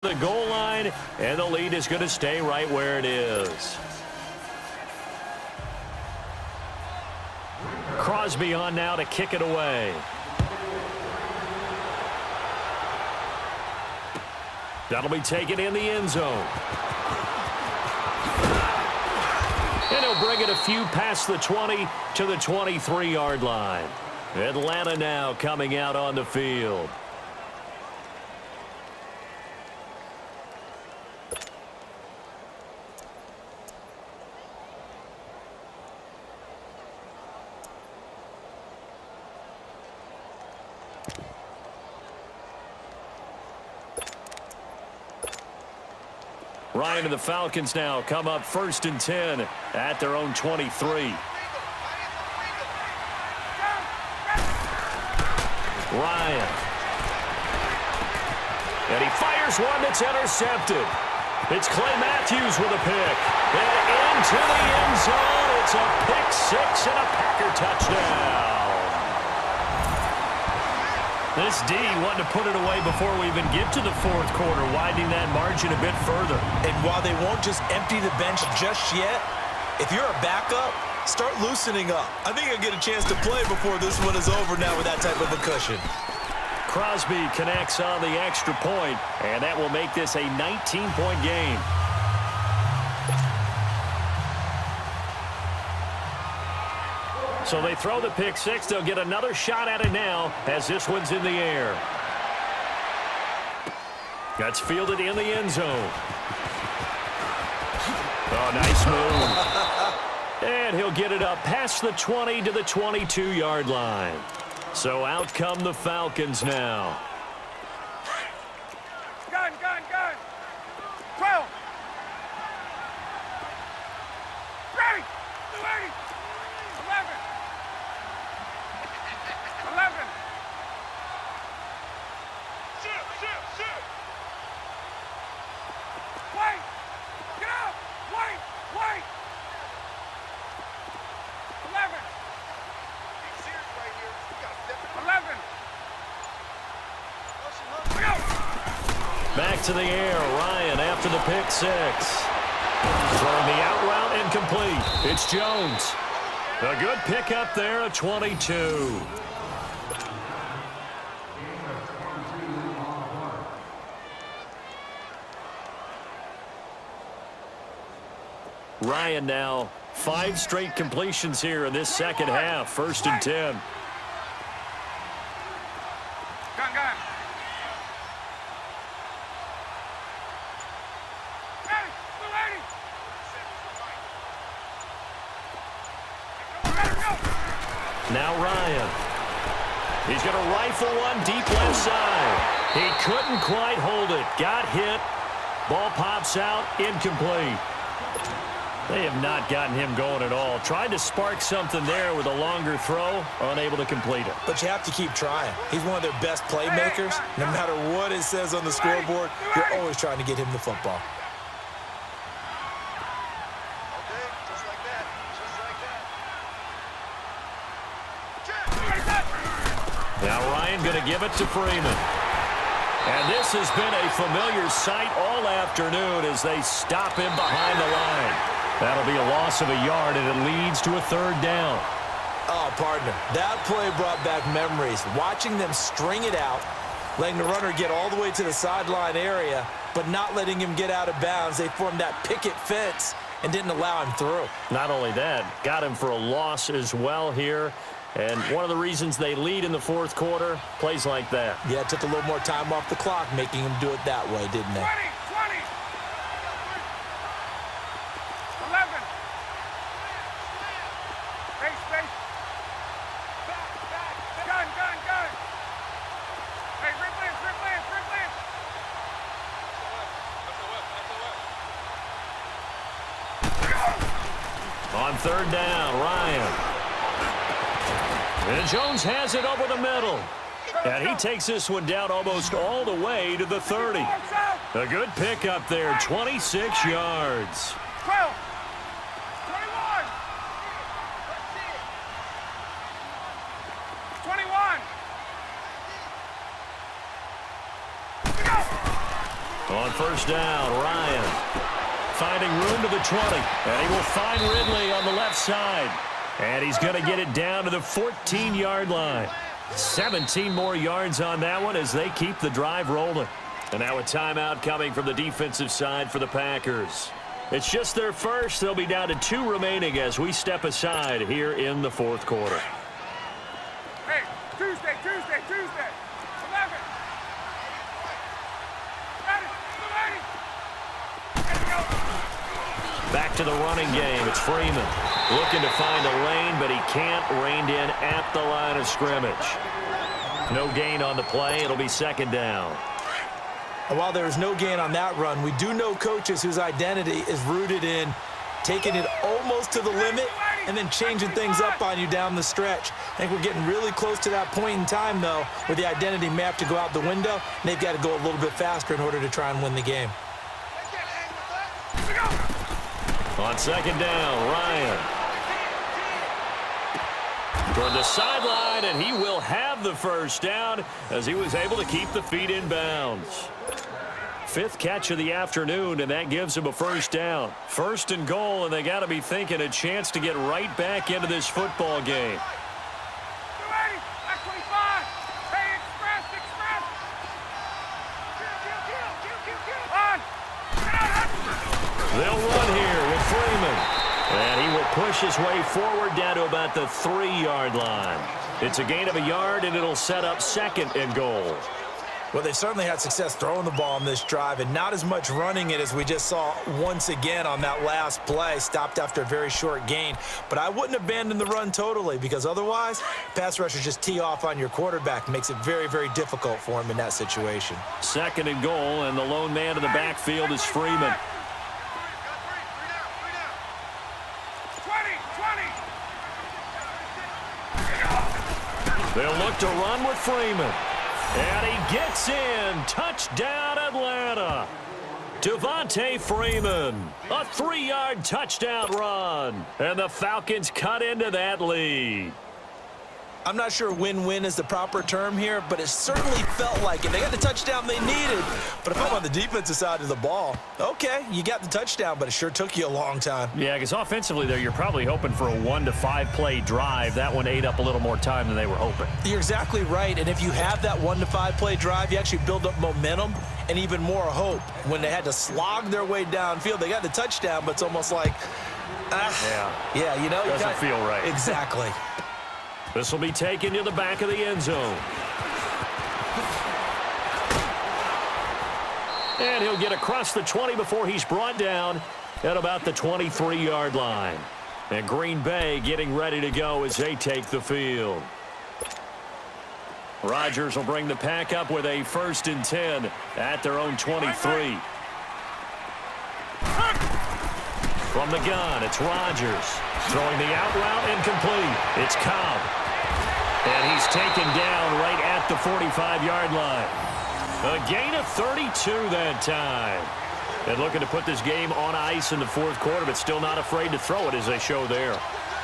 The goal line, and the lead is going to stay right where it is. Crosby on now to kick it away. That'll be taken in the end zone. And he'll bring it a few past the 20 to the 23-yard line. Atlanta now coming out on the field. Ryan and the Falcons now come up 1st and 10 at their own 23. Ryan. And he fires one that's intercepted. It's Clay Matthews with a pick. And into the end zone. It's a pick six and a Packer touchdown. This D wanting to put it away before we even get to the fourth quarter, widening that margin a bit further. And while they won't just empty the bench just yet, if you're a backup, start loosening up. I think you'll get a chance to play before this one is over now with that type of a cushion. Crosby connects on the extra point, and that will make this a 19-point game. So they throw the pick six. They'll get another shot at it now as this one's in the air. That's fielded in the end zone. Oh, nice move. And he'll get it up past the 20 to the 22-yard line. So out come the Falcons now. Gun. 12. Ready. 280. 11. 11. Shoot. Wait. Get out. Wait. 11. 11. Back to the air. Ryan after the pick six. Throwing the out route incomplete. It's Jones. A good pick up there at 22. Ryan now 5 straight completions here in this second half. 1st and 10. Gun. Ready. 280. Now Ryan. He's going to rifle one deep left side. He couldn't quite hold it. Got hit. Ball pops out. Incomplete. They have not gotten him going at all. Tried to spark something there with a longer throw. Unable to complete it. But you have to keep trying. He's one of their best playmakers. No matter what it says on the scoreboard, you're always trying to get him the football. Now Ryan going to give it to Freeman. And this has been a familiar sight all afternoon as they stop him behind the line. That'll be a loss of a yard, and it leads to a 3rd down. Oh, partner, that play brought back memories. Watching them string it out, letting the runner get all the way to the sideline area, but not letting him get out of bounds. They formed that picket fence and didn't allow him through. Not only that, got him for a loss as well here. And one of the reasons they lead in the fourth quarter, plays like that. Yeah, it took a little more time off the clock, making him do it that way, didn't they? 20. 11. Space. Gun. Hey, Ripley. On 3rd down, Ryan. And Jones has it over the middle. And he takes this one down almost all the way to the 30. A good pick up there, 26 yards. 12. 21. 21. On first down. Ryan finding room to the 20. And he will find Ridley on the left side. And he's going to get it down to the 14-yard line. 17 more yards on that one as they keep the drive rolling. And now a timeout coming from the defensive side for the Packers. It's just their first. They'll be down to 2 remaining as we step aside here in the fourth quarter. Hey, Tuesday. 11. Back to the running game. It's Freeman looking to find a lane, but he can't. Reined in at the line of scrimmage. No gain on the play. It'll be second down. And while there is no gain on that run, we do know coaches whose identity is rooted in taking it almost to the limit and then changing things up on you down the stretch. I think we're getting really close to that point in time, though, where the identity map to go out the window, and they've got to go a little bit faster in order to try and win the game. On second down, Ryan toward the sideline, and he will have the first down as he was able to keep the feet in bounds. 5th catch of the afternoon, and that gives him a first down. First and goal, and they got to be thinking a chance to get right back into this football game. They'll run here with Freeman. And he will push his way forward down to about the 3-yard line. It's a gain of a yard, and it'll set up second and goal. Well, they've certainly had success throwing the ball on this drive and not as much running it as we just saw once again on that last play. Stopped after a very short gain. But I wouldn't abandon the run totally because otherwise, pass rushers just tee off on your quarterback. Makes it very, very difficult for him in that situation. Second and goal, and the lone man in the backfield is Freeman. They'll look to run with Freeman. And he gets in. Touchdown, Atlanta. Devontae Freeman. A 3-yard touchdown run. And the Falcons cut into that lead. I'm not sure win-win is the proper term here, but it certainly felt like it. They got the touchdown they needed. But if I'm on the defensive side of the ball, okay, you got the touchdown, but it sure took you a long time. Yeah, because offensively there, you're probably hoping for a 1 to 5 play drive. That one ate up a little more time than they were hoping. You're exactly right, and if you have that 1 to 5 play drive, you actually build up momentum and even more hope. When they had to slog their way downfield, they got the touchdown, but it's almost like, yeah, you know. Doesn't feel right. Exactly. This will be taken to the back of the end zone. And he'll get across the 20 before he's brought down at about the 23-yard line. And Green Bay getting ready to go as they take the field. Rodgers will bring the pack up with a 1st and 10 at their own 23. From the gun, it's Rodgers. Throwing the out route incomplete. It's Cobb. And he's taken down right at the 45-yard line. A gain of 32 that time. And looking to put this game on ice in the fourth quarter, but still not afraid to throw it as they show there.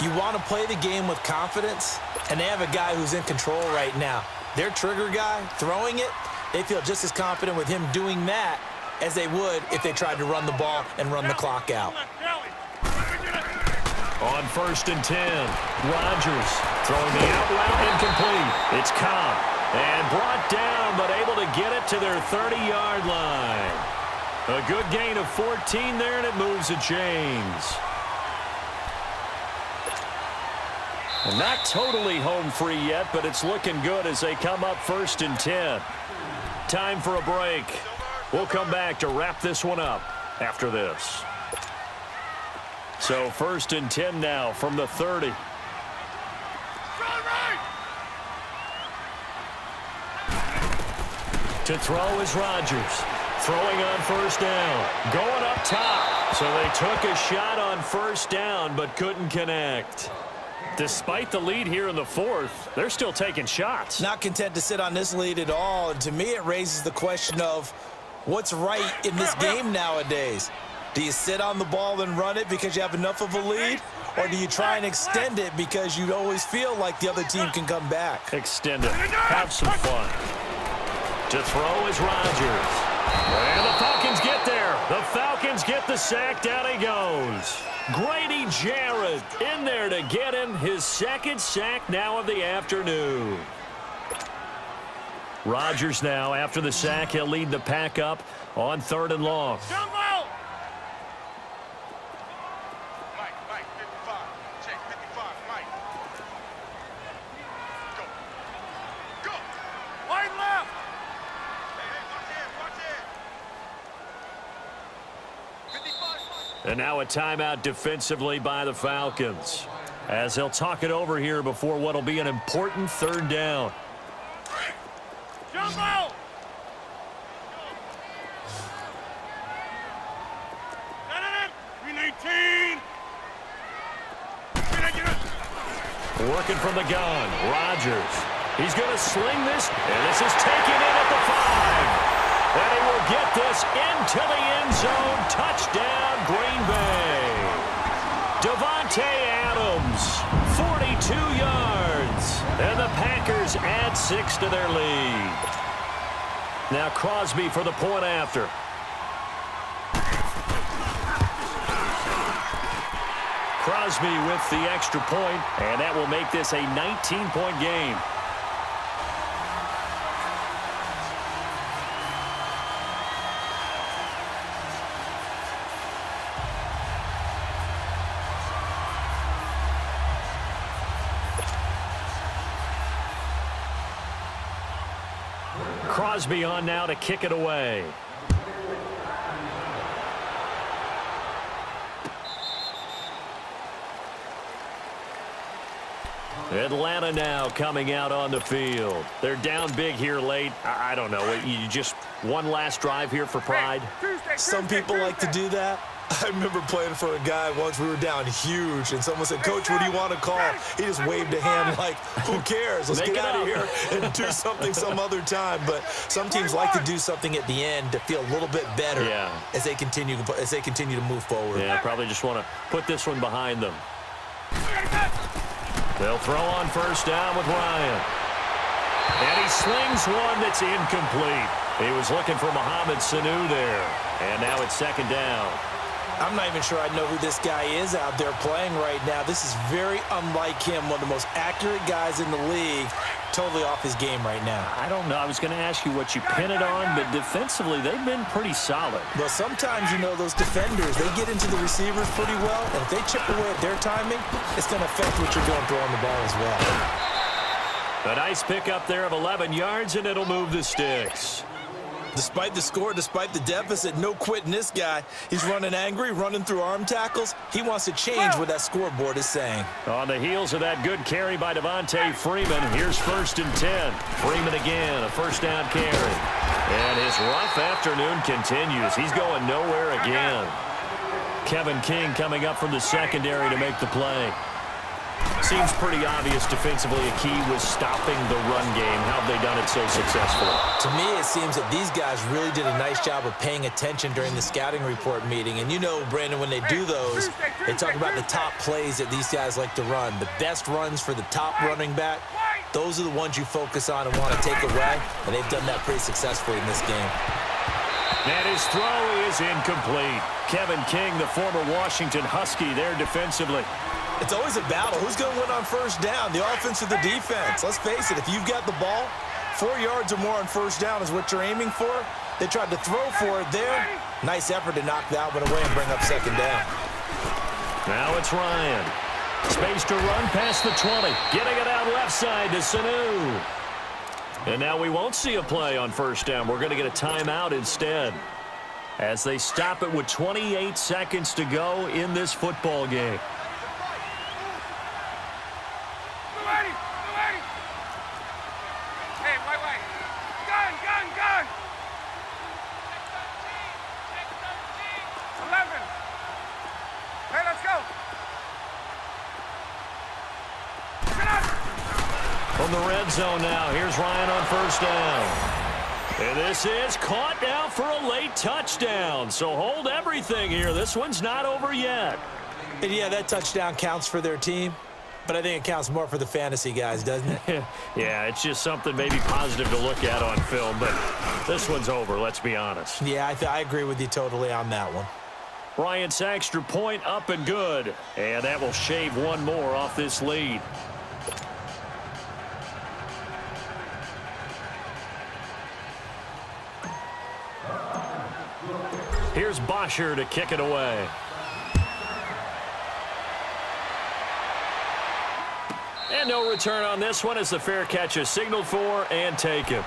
You want to play the game with confidence, and they have a guy who's in control right now. Their trigger guy throwing it, they feel just as confident with him doing that as they would if they tried to run the ball and run the clock out. On 1st and 10, Rodgers throwing the out route incomplete. It's Cobb. And brought down, but able to get it to their 30-yard line. A good gain of 14 there, and it moves the chains. And not totally home free yet, but it's looking good as they come up 1st and 10. Time for a break. We'll come back to wrap this one up after this. So 1st and 10 now from the 30. To throw is Rodgers. Throwing on 1st down. Going up top. So they took a shot on 1st down but couldn't connect. Despite the lead here in the 4th, they're still taking shots. Not content to sit on this lead at all. And to me, it raises the question of what's right in this game nowadays. Do you sit on the ball and run it because you have enough of a lead? Or do you try and extend it because you always feel like the other team can come back? Extend it. Have some fun. To throw is Rodgers. And the Falcons get there. The Falcons get the sack. Down he goes. Grady Jarrett in there to get him his second sack now of the afternoon. Rodgers now, after the sack, he'll lead the pack up on 3rd and long. Jump out! Mike, 55. Check, 55, Mike. Go. Go! Wide left! Hey, watch it! 55. And now a timeout defensively by the Falcons, as they'll talk it over here before what will be an important 3rd down. Jump out! 319! Working from the gun, Rodgers. He's going to sling this, and this is taken in at the 5. And he will get this into the end zone. Touchdown, Green Bay. Devontae Adams, 42 yards. And the Packers add 6 to their lead. Now Crosby for the point after. Crosby with the extra point, and that will make this a 19-point game. Crosby on now to kick it away. Atlanta now coming out on the field. They're down big here late. I don't know. You just one last drive here for pride? Some people like to do that. I remember playing for a guy once. We were down huge, and someone said, "Coach, what do you want to call?" He just waved a hand like, "Who cares? Let's get out of here and do something some other time." But some teams like to do something at the end to feel a little bit better as they continue to move forward. Yeah, probably just want to put this one behind them. They'll throw on 1st down with Ryan. And he slings one that's incomplete. He was looking for Mohamed Sanu there. And now it's 2nd down. I'm not even sure I know who this guy is out there playing right now. This is very unlike him, one of the most accurate guys in the league. Totally off his game right now. I don't know. I was going to ask you what you pin it on, but defensively, they've been pretty solid. Well, sometimes, those defenders, they get into the receivers pretty well, and if they chip away at their timing, it's going to affect what you're doing throwing the ball as well. A nice pickup there of 11 yards, and it'll move the sticks. Despite the score, despite the deficit, no quitting this guy. He's running angry, running through arm tackles. He wants to change what that scoreboard is saying. On the heels of that good carry by Devontae Freeman, here's 1st and 10. Freeman again, a 1st down carry. And his rough afternoon continues. He's going nowhere again. Kevin King coming up from the secondary to make the play. Seems pretty obvious defensively a key was stopping the run game. How have they done it so successfully? To me, it seems that these guys really did a nice job of paying attention during the scouting report meeting. And Brandon, when they do those, they talk about the top plays that these guys like to run. The best runs for the top running back, those are the ones you focus on and want to take away. And they've done that pretty successfully in this game. And his throw is incomplete. Kevin King, the former Washington Husky, there defensively. It's always a battle. Who's going to win on 1st down, the offense or the defense? Let's face it, if you've got the ball, 4 yards or more on 1st down is what you're aiming for. They tried to throw for it there. Nice effort to knock that one away and bring up 2nd down. Now it's Ryan. Space to run past the 20. Getting it out left side to Sanu. And now we won't see a play on 1st down. We're going to get a timeout instead, as they stop it with 28 seconds to go in this football game. From the red zone now, here's Ryan on 1st down. And this is caught now for a late touchdown. So hold everything here. This one's not over yet. And yeah, that touchdown counts for their team. but I think it counts more for the fantasy guys, doesn't it? Yeah, it's just something maybe positive to look at on film, but this one's over, let's be honest. Yeah, I agree with you totally on that one. Bryant's extra point up and good, and that will shave one more off this lead. Here's Bosher to kick it away. And no return on this one as the fair catch is signaled for and taken.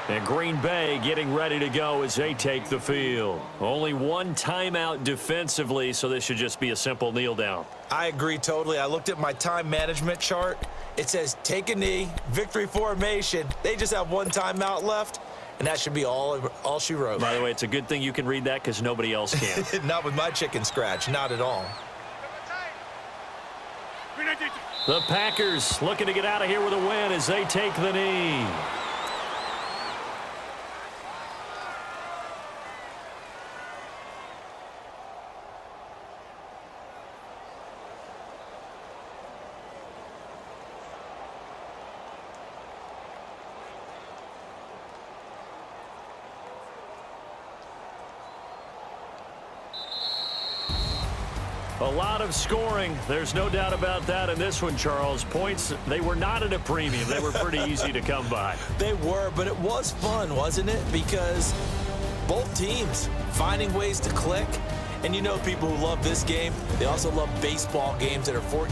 And Green Bay getting ready to go as they take the field. Only one timeout defensively, so this should just be a simple kneel down. I agree totally. I looked at my time management chart. It says take a knee, victory formation. They just have one timeout left, and that should be all she wrote. By the way, it's a good thing you can read that because nobody else can. Not with my chicken scratch, not at all. The Packers looking to get out of here with a win as they take the knee. A lot of scoring. There's no doubt about that in this one, Charles. Points, they were not at a premium. They were pretty easy to come by. They were, but it was fun, wasn't it? Because both teams finding ways to click. And you know people who love this game, they also love baseball games that are 14.